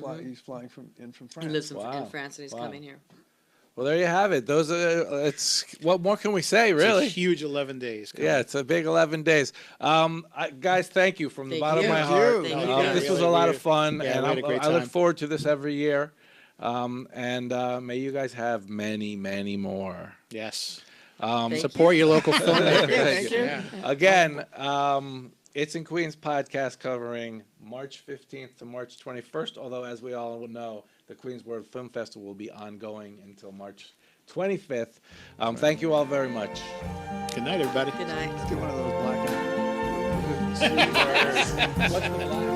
Speaker 4: flying from France.
Speaker 3: He lives in
Speaker 1: Wow.
Speaker 3: France, and he's
Speaker 1: Wow.
Speaker 3: coming here.
Speaker 1: Well, there you have it. Those are. It's. What more can we say,
Speaker 2: It's
Speaker 1: really?
Speaker 2: a huge 11 days.
Speaker 1: Yeah, it's a big 11 days. Guys, thank you from the
Speaker 3: Thank
Speaker 1: bottom
Speaker 3: you.
Speaker 1: of my
Speaker 4: Thank
Speaker 1: heart.
Speaker 4: you.
Speaker 3: Thank
Speaker 2: No,
Speaker 3: you.
Speaker 2: yeah,
Speaker 1: This was
Speaker 2: really,
Speaker 1: a lot
Speaker 2: we-
Speaker 1: of fun,
Speaker 2: yeah,
Speaker 1: and
Speaker 2: we had a great
Speaker 1: I look
Speaker 2: time.
Speaker 1: forward to this every year. May you guys have many, many more.
Speaker 2: Yes.
Speaker 3: Thank
Speaker 2: Support your local filmmakers.
Speaker 1: Thank you.
Speaker 2: Yeah.
Speaker 1: Again, It's in Queens podcast covering March 15th to March 21st, although as we all know, the Queens World Film Festival will be ongoing until March 25th. Thank you all very much.
Speaker 2: Good night, everybody.
Speaker 3: Good night.
Speaker 4: Let's get one of those black.
Speaker 1: What's the